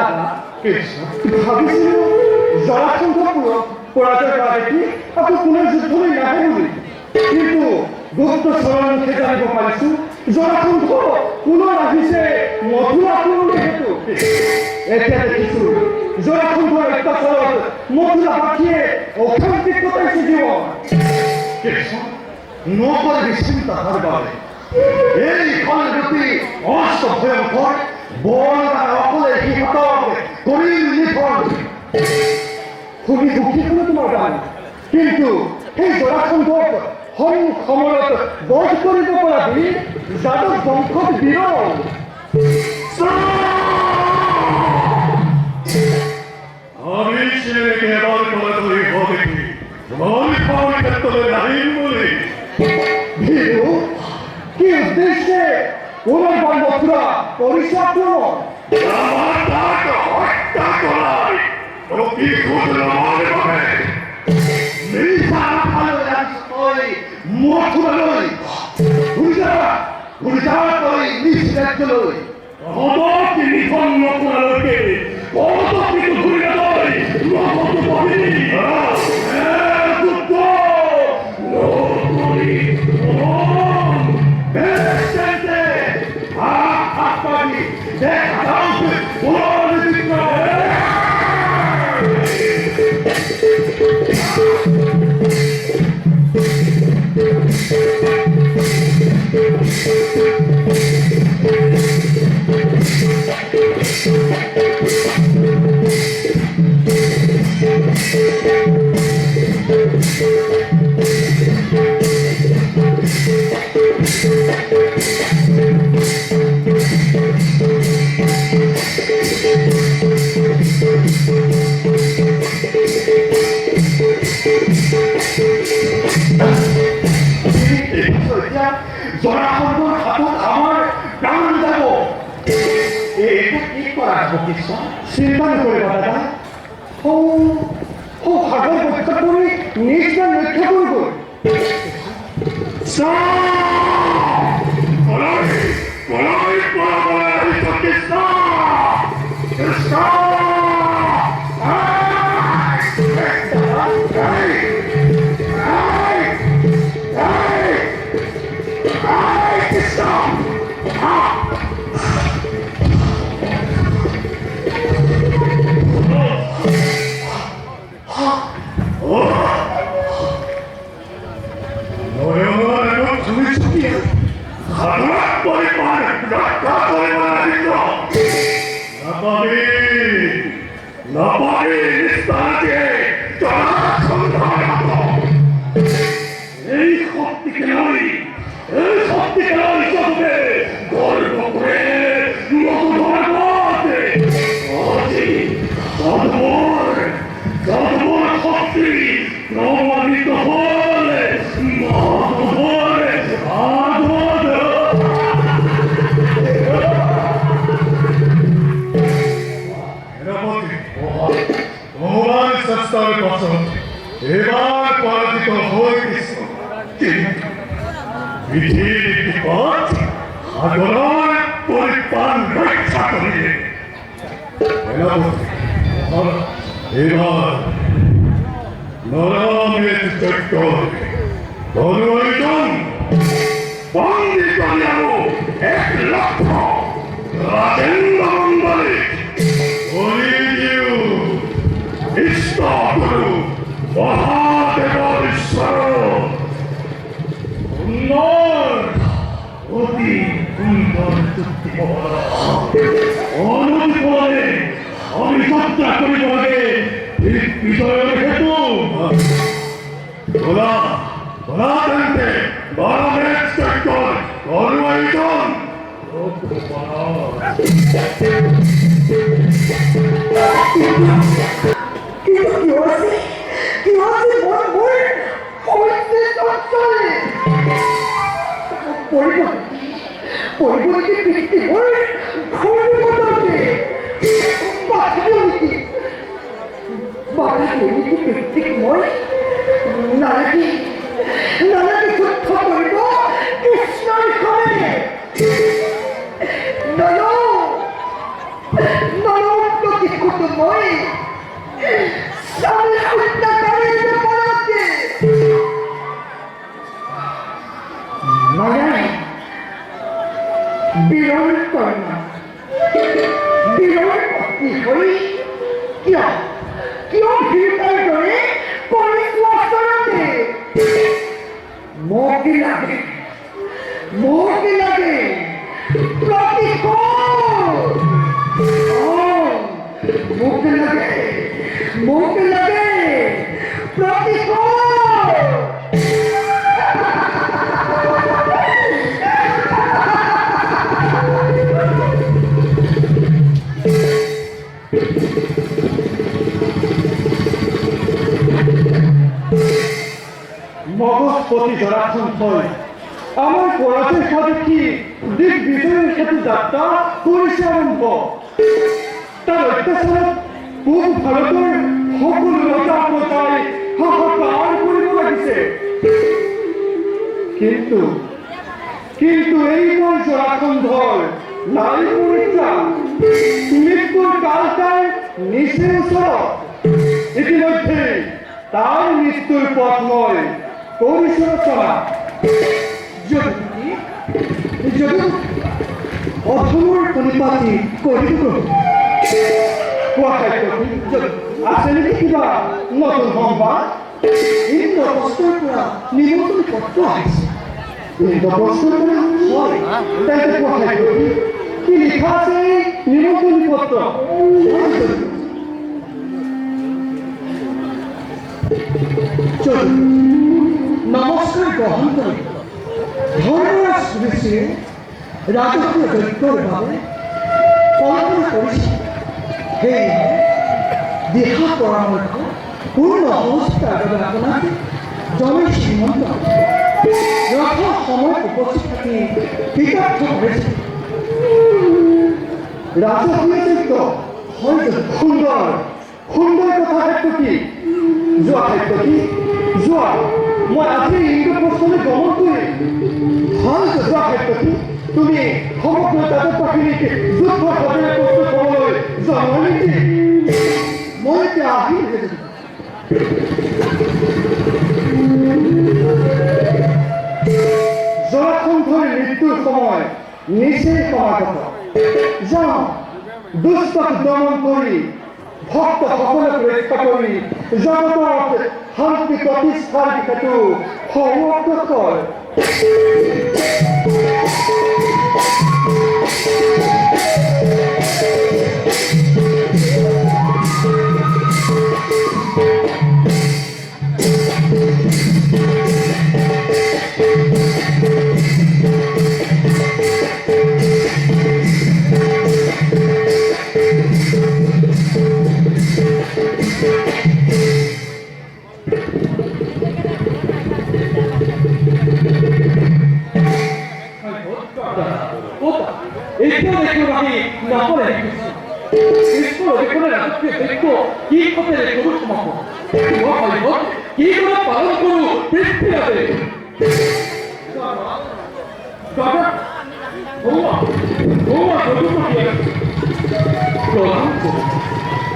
দাদা ভাবিছিল জরাসন্ধ পরাজয় করা দেখি আপনি পুনঃ যুদ্ধ নাহে বলি কিন্তু গুপ্ত স্মরণ মুখে জানিব পাৰিছো জৰাসন্ধ পুনঃ আহিছে মথুৰা আক্ৰমণ হেতু এতিয়া দেখিছো জৰাসন্ধৰ অত্যাচাৰত মথুৰাবাসীয়ে অশান্তি কটাইছে জীৱন নকৰে বিচিন্তা তাৰ বাবে এই ফলগতি অস্ত ভয়ংকৰ বৰদান অকলে সিহঁতক কৰিল নিফল শুনি দুখী কোনো তোমাৰ গান কিন্তু সেই জৰাসন্ধক সময়ত বধ কৰিব পৰা বীৰ যাদৱ বংশত বিৰল আমি ছেলেকে এবার করে ধরি দেখি তোমার পাওয়ার ক্ষেত্রে নাহিল বলি ভীরু কি উদ্দেশ্যে পুনর্বার মথুরা পরিচাক্রমণ আমার তাকে হত্যা করাই অতি ক্ষুদ্র মনে করে মিশা ভালো রাষ্ট্রই মথুরালই গুজরাটই নিশ্চিতলই অবতি নিধন মথুরালকে কত কিছু ঘুরে যায় নগদ পাবিনি যুদ্ধ নগরী বেশতে হাতপাটি দেখা দাও বল বিক্রম জৰাসন্ধৰ হাতত আমাৰ প্ৰাণ যাব এইটো কি কৰা হ'ব কৃষ্ণ চিন্তা নকৰিবা দাদা সাগৰ বক্ষত কৰি নিশ্চয় লক্ষ্য কৰিব এই শক্তিকে নয় এই শক্তিকে নয় চলবে গর্ব করে সদবর শক্তি প্রমাণিত হলে ভগবান সস্তার পছন্দ এবার পরাজিত হয়ে কৃষ্ণ বিধির বিপদ সাগরের পরিপান রক্ষা করিলে এবার নরমের যজ্ঞ ধনুর্জন বন্দী করিয়ালো 1 লক্ষ রাজেন্দ্র মন্ডলে ইষ্ট গুরু মহাদেবর ঈশ্বর অতি সুন্দর চুক্তি অনুপরে আমি যাত্রা করিব আগে বিষয়ের হেতু তোলা টানতে বারামের চক্কর করুয়াইজন কি হচ্ছে বল হইতে চলে পরিবর্তে বৃষ্টি হয়ে খুবই বদলছে বাড়ি বৃষ্টিক মই নানাকি যুদ্ধ করিব কৃষ্ণর ঘরে নয় হৈ স্বামী হত্যাকাৰীৰ বিপৰীতে মায়াই বীৰৰ কন্যা বীৰৰ পত্নী হৈ কিয় ভিতাৰ দৰে কৰিছো আচৰণে মোক কি লাগে প্ৰতিশোধ মোক লাগে প্ৰতিশোধ মগজপতি জৰাসন্ধ আমাৰ পৰাজয় সাধুকি দিক বিজয়ৰ সাথে যাত্ৰা কৰিছে আৰম্ভ তাৰ অত্যাচাৰত পূব ভাৰতৰ সকলো ৰজা প্ৰজাই হাহাকাৰ কৰিব লাগিছে কিন্তু এইবাৰ জৰাসন্ধৰ নাই পৰীক্ষা মৃত্যুৰ কাল তাৰ নিচেই ওচৰত ইতিমধ্যে তাৰ মৃত্যুৰ পথ মই কৰিছো ৰচনা যদি অসমৰ কণিপাতি কৰিব কোৱা খাদ্য আছে নেকি কিবা নতুন সংবাদ ইন্দ্ৰপ্ৰস্থৰ পৰা নিমন্ত্ৰণ পত্ৰ আহিছে ইন্দ্ৰপ্ৰস্থৰ পৰা হয় তেন্তে কোৱা খাদ্য কি লিখা আছে নিমন্ত্ৰণ পত্ৰ নমস্কাৰ গ্ৰহণ কৰি ধৰ্মৰাজ ঋষিয়ে ৰাজকীয় যজ্ঞৰ বাবে কল্পনা কৰিছে সেয়েহে দিহা পৰামৰ্শ পূৰ্ণ সংস্কাৰ বাবে আপোনাক জনাইছো নিমন্ত্ৰণ ৰথ সময়ত উপস্থিত থাকি কৃতাৰ্থ কৰিছে ৰাজকীয় যজ্ঞ হয় সুন্দৰ কথা খাদ্য কি যোৱা খাদ্য কি যোৱা মই আজি ইন্দ্ৰপ্ৰস্থলৈ গমন কৰি ভাল যোৱা খাদ্য কি তুমি সমগ্ৰ যাদৱ বাহিনীক যুদ্ধৰ বাবে প্ৰস্তুত হ'বলৈ জনাই নেকি মই এতিয়া আহি জৰাসন্ধৰ মৃত্যুৰ সময় নিচেই সমাগত যাওঁ দুষ্টক দমন কৰি ভক্ত সকলক ৰক্ষা কৰি জগতত শান্তি প্ৰতিষ্ঠাৰ দিশতো সমাপ্ত কৰ পালন কৰো পৃথিৱীতে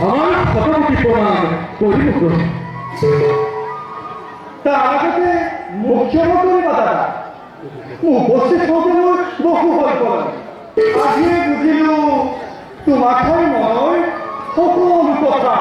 আমাৰ কথাটি প্ৰমাণ কৰিব তাৰ আগতে মুখ্যমন্ত্ৰী কথা উপস্থিত হতে মোৰ বহু হৈ পৰে আজিয়ে বুজিলো তোমাক মনৰ সকলো কথা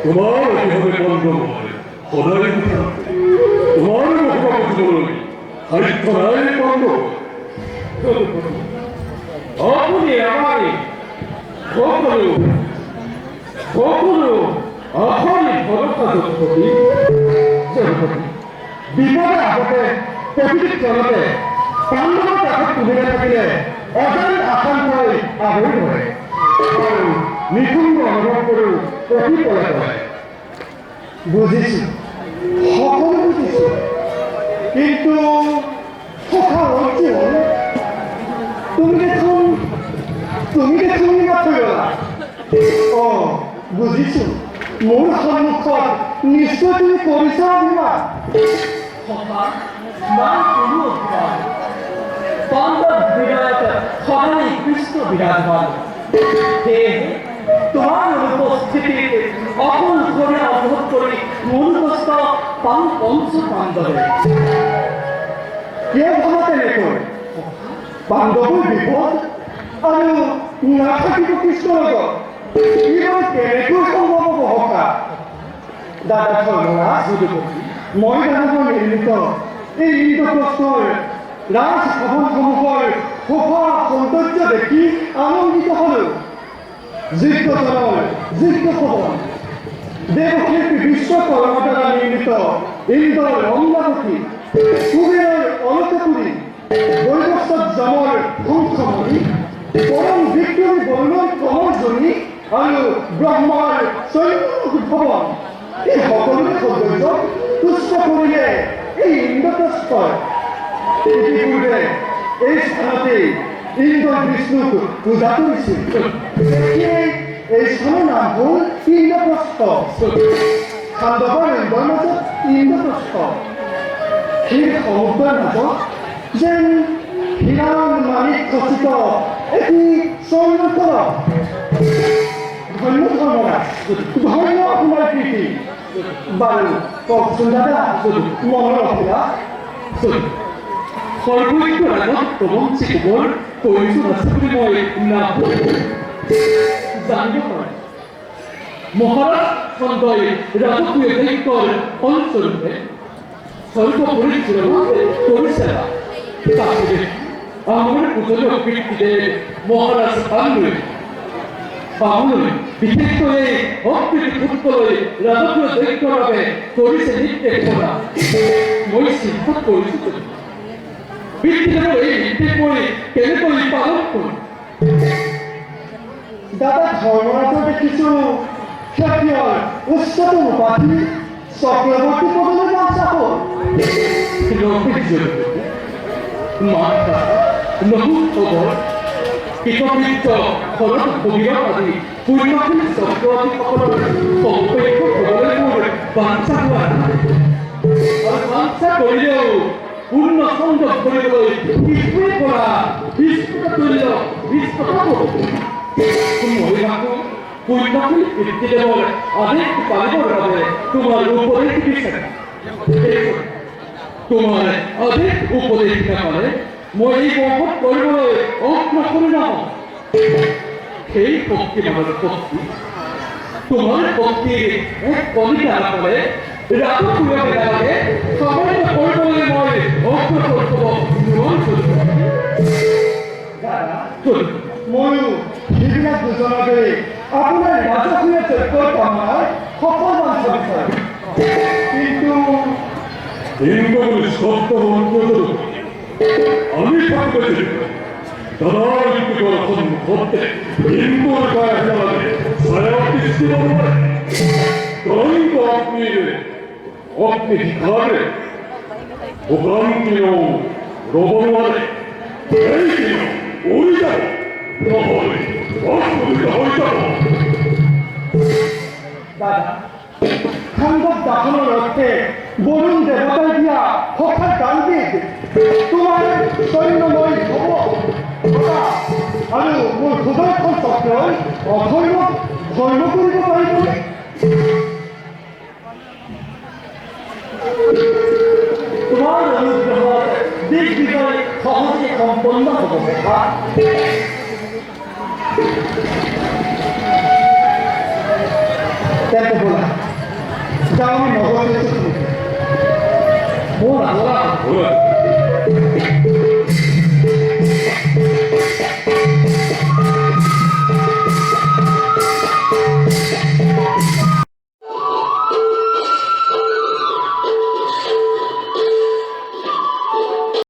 তোমাৰ কিভাবে বন্ধ সদায় তোমাৰ মহিমা বুঝবলৈ সাহিত্য নাই বন্ধ আপুনি আমাৰ সকলো অসলি ভৰসা জগতপতি বিপদে আগতে প্ৰকৃতিক চলতে পাণ্ডৱৰ কাষত তুমি নাথাকিলে অজান আশংকাই আৱৰি ধৰে আৰু নিকুঞ্জ অনুভৱ কৰোঁ প্ৰতিপলে বুজিছো সকলো বুজিছো কিন্তু কথা হৈছে তুমি দেখোন নথৈ গলা বুজিছো মোৰ সন্মুখত নিশ্চয় তুমি কৰিছা অভিমান পাণ্ডৱ হৃদয়ত সদায় কৃষ্ণ বিৰাজমান তোমাৰ উপস্থিতিতে অকল কৰে অবধ কৰে মনুকস্ত পঞ্চ পাণ্ডবে কিয় ভাবতে নেতো পাণ্ডৱৰ বিপদ আৰু নাথাকিব কৃষ্ণৰ লগত ইমান কেনেকৈ সম্ভৱ হ'ব হকা দাদা ধৰ্মৰাজ মই দানৱৰ নিৰ্মিত এই ইন্দ্ৰপ্ৰস্থৰ ৰাজভৱনসমূহৰ শোভা সৌন্দৰ্য দেখি আনন্দিত হ'লো যোগ্যজনৰ যোগ্য ভৱন দেৱশিল্পী বিশ্বকৰ্মাৰ দ্বাৰা নিৰ্মিত ইন্দ্ৰৰ অংগাবতী কুবেৰৰ অলকপুৰী বৈবস্বজমৰ শংখমণি পৰম বিক্ৰমী বৰ্ণৰ কমলজনী আৰু ব্ৰহ্মাৰ চৈন্য ভৱন এই সকলোৰে সৌন্দৰ্য তুষ্ট কৰিলে এই ইন্দ্ৰপ্ৰস্থৰ ইতিপূৰ্বে এই স্থানতেই ইন্দ্ৰ বিষ্ণুক পূজা কৰিছিল তেতিয়াই এই স্থানৰ নাম হ'ল ইন্দ্ৰপ্ৰস্থ খাণ্ডৱৰ ইন্দ্ৰৰ মাজত ইন্দ্ৰপ্ৰস্থ ক্ষীৰ সমুদ্ৰৰ মাজত যেন হীৰাৰ মানিক খচিত এটি স্বৰ্ণকল ধন্য ধৰ্মৰাজ ধন্য আপোনাৰ কীৰ্তি বাৰু কওকচোন দাদা মনৰ অভিলাষ সৰ্বৈক্য ৰাগত প্ৰবঞ্চি কোবৰ প্ৰয়োজন আছে বুলি মই জানিব পাৰে মহাৰাজ খণ্ডই ৰাজকীয় দায়িত্বৰ ফলস্বৰূপে সৰ্বপৰিচালনা কৰেছে তাহলে আমাৰ পূজনীয় কীৰ্তিদেৰ মহাৰাজ বামুন বিশেষ কৰে অকৃতি পুত্ৰলৈ ৰাজকীয় দায়িত্বভাবে কৰেছে নিৰ্দেশ কৰা মই চিন্তা কৰিছো বৃত্তিদেৱৰ এই নিৰ্দেশ মই কেনেকৈ পালন কৰিম দাদা ধৰ্মৰাজৰ দেখিছো ক্ষত্ৰিয়ৰ উচ্চতম উপাধি চক্ৰৱৰ্তী পদলৈ বাঞ্ছা হ'ল মাতা নহুত খবৰ কৃতকৃত্য ঘৰত ভগীৰথ আদি পুণ্যশীল চক্ৰৱৰ্তীসকলৰ সম্পৰ্ক হ'বলৈ মোৰ বাঞ্ছা হোৱা নাই আৰু বাঞ্ছা কৰিলেও পূৰ্ণ সংযোগ কৰিবলৈ কিছুৱে পৰা বিস্ফোটতুল্য বিস্ফোটক মহিলাকো পুণ্যশীল কীৰ্তিদেৱৰ আদেশ পালিবৰ বাবে তোমাৰ উপদেশ বিচাৰে তোমাৰ আদেশ উপদেশ নাপালে মই এই বংশত কৰিবলৈ অগ্ৰসৰ নহওঁ সেই শক্তিমানৰ শক্তি তোমাৰ শক্তিৰ এক কণিকা নাপালে ৰাজকীয় বেলাকে সামান্য কৰিবলৈ মই অগ্ৰসৰ হ'ব নোৱাৰো দাদা ময়ো সেইবিলাক দুজনৰ দৰে আপোনাৰ ৰাজকীয় যজ্ঞৰ কামনাৰ সফল বাঞ্ছা বিচাৰোঁ কিন্তু ইন্দ্রগুলি শব্দ অন্তত আমি থাকতে দাদার দিকে সম্মুখতে ইন্দুর গায়ে লাগে ছায়াদৃষ্টি বলবে দৈব অগ্নি ধারে ভোগান্তিও রবমারে এই দিন উড়ে যাব নহলে অসুবিধা হয়ে যাব দাদা খাণ্ডৱ দাসনৰ অৰ্থে বৰুণ দেৱতাই দিয়া সখা গান্ধীক তোমাৰ সৈন্যময় হ'ব আৰু মোৰ সুদৰ্শন চক্ৰই অধৰ্ম ধৰ্ম কৰিব পাৰিবনে তোমাৰ অনুগ্ৰহত দিশ বিজয় সহজে সম্পন্ন হ'ব তেন্তে বলা যাওঁ আমি নগৰ মোৰ আজৰা ওৰা